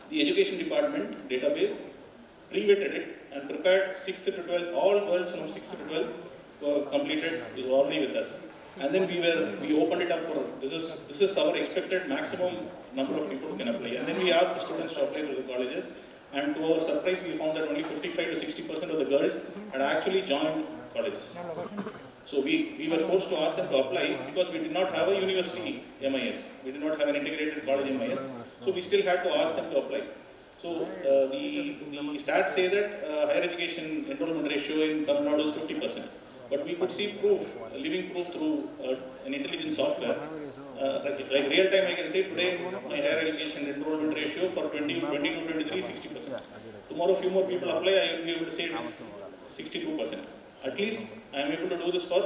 [SPEAKER 8] the education department database, pre-vetted it, and prepared 6th to 12th, all girls from 6th to 12th who have completed is already with us. And then we opened it up for, this is our expected maximum number of people who can apply. And then we asked the students to apply through the colleges, and to our surprise we found that only 55 to 60% of the girls had actually joined colleges. So we were forced to ask them to apply because we did not have a university MIS. We did not have an integrated college MIS. So we still had to ask them to apply. So the stats say that higher education enrollment ratio in Tamil Nadu is 50%. But we could see proof, living proof through an intelligent software. Like real time, I can say today my higher education enrollment ratio for 2022-23 is 60%. Tomorrow, few more people apply, I will be able to say it is 62%. At least I am able to do this for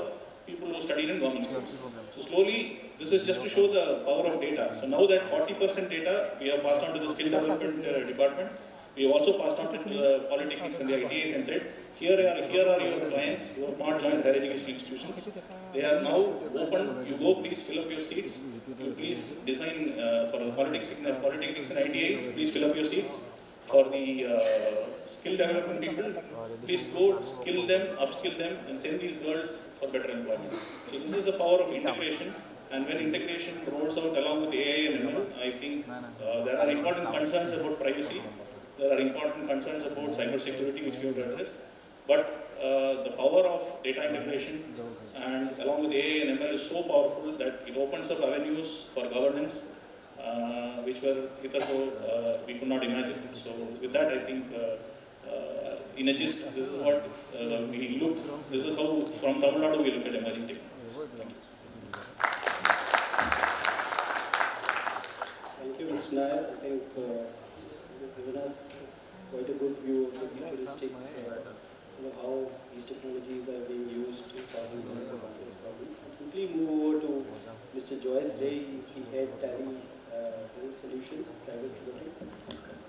[SPEAKER 8] people who studied in government schools. So slowly, this is just to show the power of data. So now that 40% data we have passed on to the skill development department. We have also passed on to the polytechnics and the ITIs and said, here are your clients who have not joined higher education institutions. They are now open. You go, please fill up your seats. You please design for the polytechnics and ITIs. Please fill up your seats. For the skill development people, please go skill them, upskill them, and send these girls for better employment. So this is the power of integration. And when integration rolls out along with AI and ML, I think there are important concerns about privacy. There are important concerns about cyber security which we have to address. But the power of data integration and along with AI and ML is so powerful that it opens up avenues for governance which were hitherto we could not imagine. So with that, I think in a gist, this is what we look, this is how from Tamil Nadu we look at emerging technologies. Thank you.
[SPEAKER 2] Thank you, Mr. Nair. I think you've given us quite a good view of the futuristic, how these technologies are being used to solve some of the complex problems. I'll quickly move over to Mr. Joyce Ray. He's the head Tally Business Solutions Private Limited.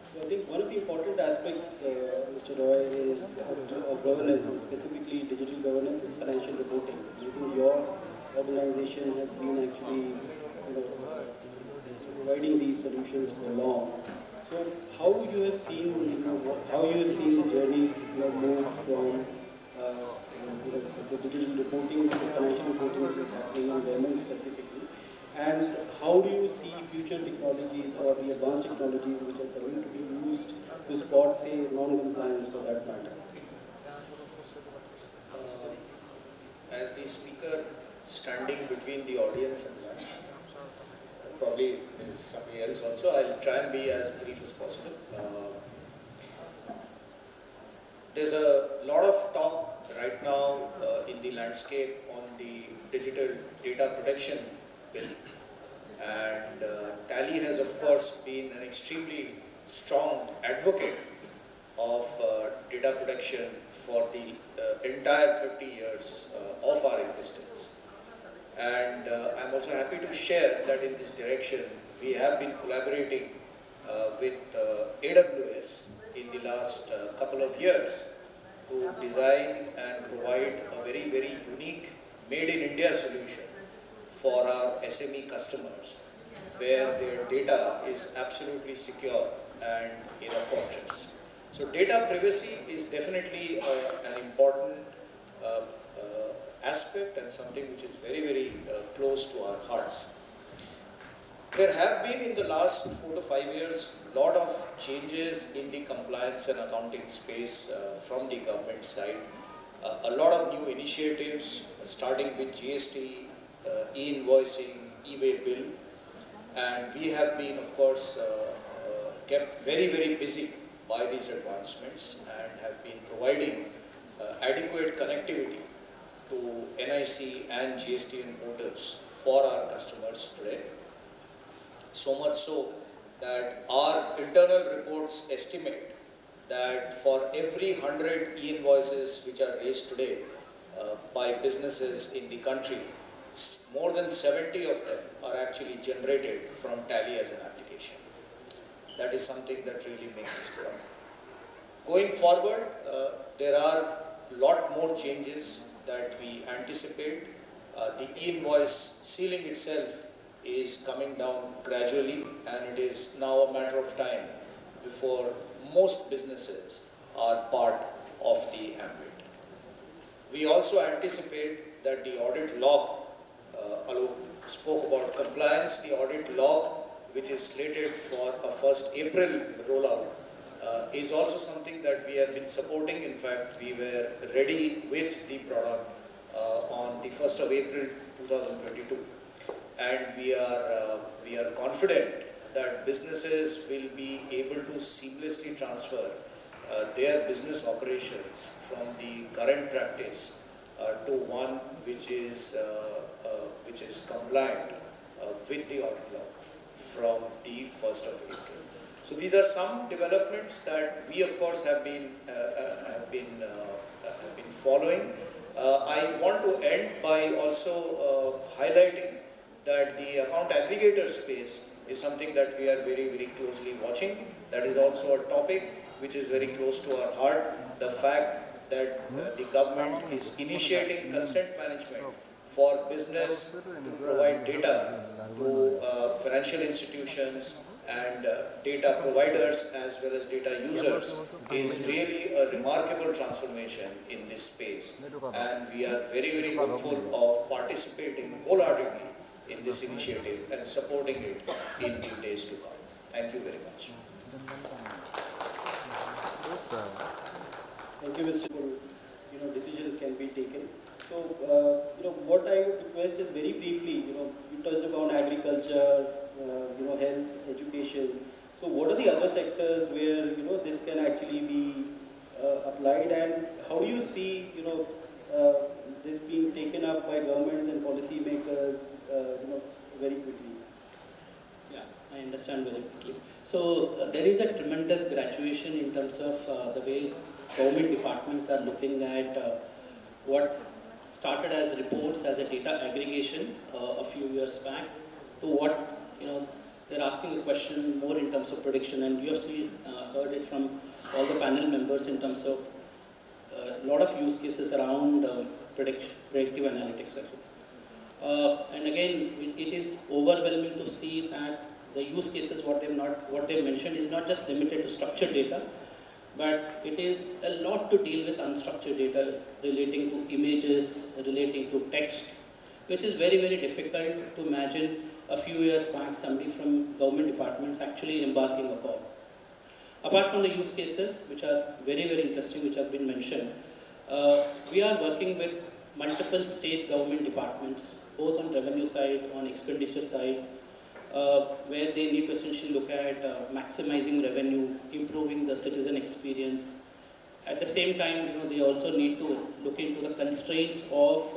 [SPEAKER 2] So I think one of the important aspects, Mr. Roy, is of governance, and specifically digital governance, is financial reporting. I think your organization has been actually providing these solutions for long. So how you have seen, the journey, move from the digital reporting, which is financial reporting, which is happening in government specifically, and how do you see future technologies or the advanced technologies which are going to be used to spot, say, non-compliance for that matter?
[SPEAKER 9] As the speaker standing between the audience and lunch, probably there is somebody else also, I'll try and be as brief as possible. There's a lot of talk right now in the landscape on the digital data protection bill, and Tally has of course been an extremely strong advocate of data protection for the entire 30 years of our existence. And I'm also happy to share that in this direction we have been collaborating with AWS in the last couple of years to design and provide a very, very unique made in India solution for our SME customers, where their data is absolutely secure and in a fortress. So data privacy is definitely an important aspect and something which is very, very close to our hearts. There have been in the last 4 to 5 years a lot of changes in the compliance and accounting space from the government side. A lot of new initiatives starting with GST, e-invoicing, e-way bill, and we have been of course kept very, very busy by these advancements and have been providing adequate connectivity to NIC and GSTN portals for our customers today. So much so that our internal reports estimate that for every 100 e-invoices which are raised today by businesses in the country, more than 70 of them are actually generated from Tally as an application. That is something that really makes us proud. Going forward, there are a lot more changes that we anticipate. The e-invoice ceiling itself is coming down gradually, and it is now a matter of time before most businesses are part of the ambit. We also anticipate that the audit log, Aloke spoke about compliance, the audit log which is slated for a 1st April rollout is also something that we have been supporting. In fact, we were ready with the product on the 1st of April 2022, and we are confident that businesses will be able to seamlessly transfer their business operations from the current practice to one which is compliant with the audit law from the 1st of April. So these are some developments that we of course have been following. I want to end by also highlighting that the account aggregator space is something that we are very, very closely watching. That is also a topic which is very close to our heart. The fact that the government is initiating consent management for business to provide data to financial institutions and data providers as well as data users is really a remarkable transformation in this space, and we are very, very hopeful of participating wholeheartedly in this initiative and supporting it in the days to come. Thank you very much.
[SPEAKER 2] Thank you, Mr. Decisions can be taken. So, what I would request is very briefly, you touched upon agriculture, health, education. So what are the other sectors where this can actually be applied, and how do you see this being taken up by governments and policy makers very quickly?
[SPEAKER 10] Yeah, I understand very quickly. So there is a tremendous graduation in terms of the way government departments are looking at what started as reports as a data aggregation a few years back to what they're asking a question more in terms of prediction, and you have heard it from all the panel members in terms of a lot of use cases around predictive analytics. And again, it is overwhelming to see that the use cases what they've mentioned is not just limited to structured data, but it is a lot to deal with unstructured data relating to images, relating to text, which is very, very difficult to imagine a few years back somebody from government departments actually embarking upon. Apart from the use cases, which are very, very interesting, which have been mentioned, we are working with multiple state government departments, both on revenue side, on expenditure side, where they need to essentially look at maximizing revenue, improving the citizen experience. At the same time, they also need to look into the constraints of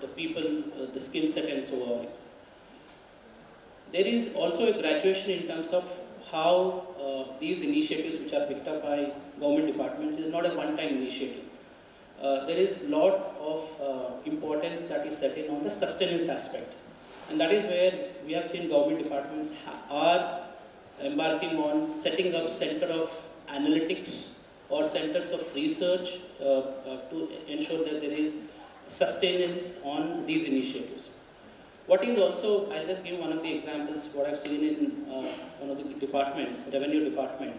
[SPEAKER 10] the people, the skill set, and so on. There is also a graduation in terms of how these initiatives which are picked up by government departments is not a one-time initiative. There is a lot of importance that is set in on the sustenance aspect. And that is where we have seen government departments are embarking on setting up center of analytics or centers of research to ensure that there is sustenance on these initiatives. What is also, I'll just give one of the examples, what I've seen in one of the departments, revenue department,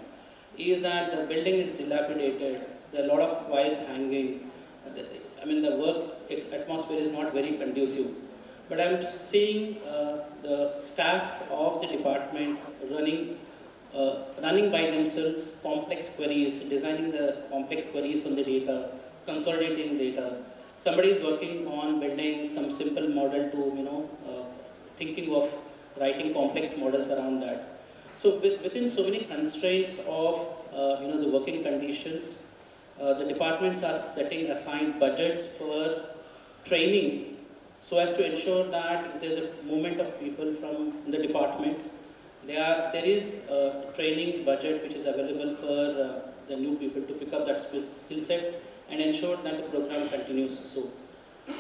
[SPEAKER 10] is that the building is dilapidated, there are a lot of wires hanging, the work atmosphere is not very conducive. But I'm seeing the staff of the department running by themselves complex queries, designing the complex queries on the data, consolidating data. Somebody is working on building some simple model to, thinking of writing complex models around that. So within so many constraints of, the working conditions, the departments are setting aside budgets for training so as to ensure that if there's a movement of people from the department, there is a training budget which is available for the new people to pick up that skill set and ensure that the program continues.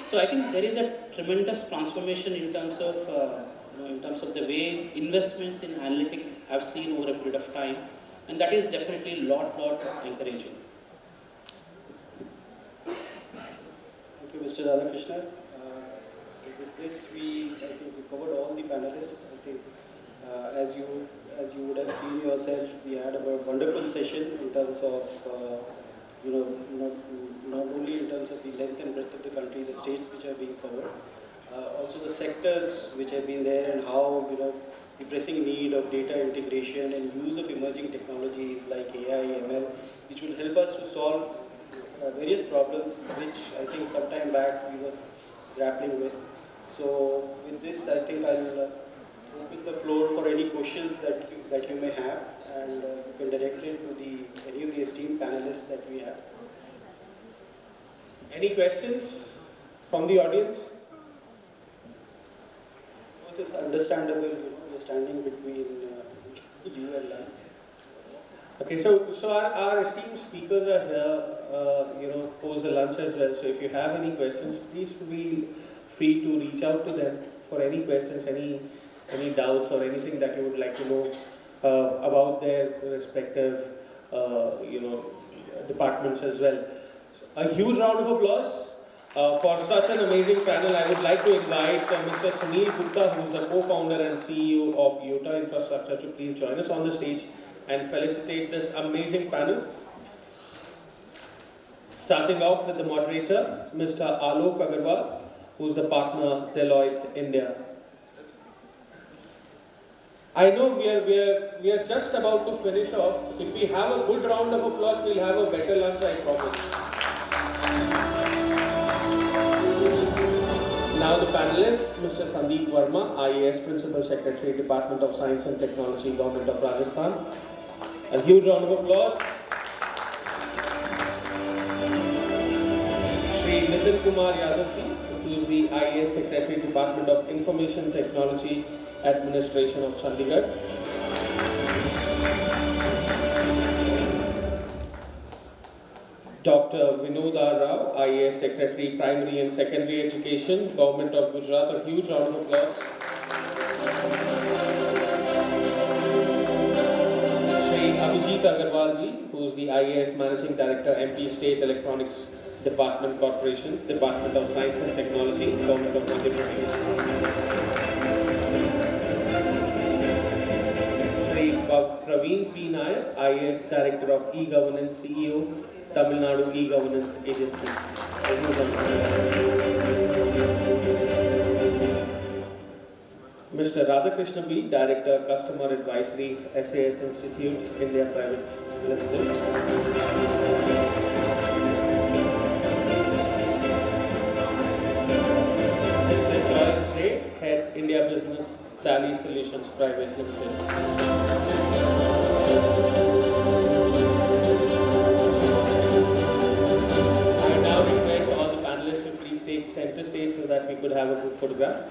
[SPEAKER 10] So I think there is a tremendous transformation in terms of the way investments in analytics have seen over a period of time, and that is definitely a lot encouraging.
[SPEAKER 2] Thank you, Mr. Radhakrishnan. So with this, I think we covered all the panelists. I think as you would have seen yourself, we had a wonderful session in terms of not only in terms of the length and breadth of the country, the states which are being covered, also the sectors which have been there, and how the pressing need of data integration and use of emerging technologies like AI, ML, which will help us to solve various problems which I think some time back we were grappling with. So with this, I think I'll open the floor for any questions that you may have, and you can direct it to any of the esteemed panelists that we have.
[SPEAKER 1] Any questions from the audience?
[SPEAKER 2] Of course, it's understandable, we're standing between you and lunch.
[SPEAKER 1] Okay, so our esteemed speakers are here, post the lunch as well. So if you have any questions, please feel free to reach out to them for any questions, any doubts or anything that you would like to know about their respective, departments as well. So a huge round of applause for such an amazing panel. I would like to invite Mr. Swapneel Gupta, who is the co-founder and CEO of IOTA Infrastructure, to please join us on the stage and felicitate this amazing panel. Starting off with the moderator, Mr. Aloke Agarwal, who is the partner Deloitte India. I know we are just about to finish off. If we have a good round of applause, we'll have a better lunch, I promise. Now the panelist, Mr. Sandeep Verma, IAS Principal Secretary, Department of Science and Technology, Government of Rajasthan. A huge round of applause. Shri Nitin Kumar Yadav, who is the IAS Secretary, Department of Information Technology, Administration of Chandigarh. Dr. Vinod Rao, IAS Secretary, Primary and Secondary Education, Government of Gujarat. A huge round of applause. Shri Abhijeet Agarwal ji, who is the IAS Managing Director, MP State Electronics Department Corporation, Department of Science and Technology, Government of Madhya Pradesh. Shri Praveen P. Nair, IAS Director of E-Governance, CEO, Tamil Nadu E-Governance Agency. Mr. Radhakrishna B, Director, Customer Advisory, SAS Institute, India Private Limited. Mr. Joyce Ray, Head, India Business Tally Solutions Private Limited. Take center stage so that we could have a good photograph.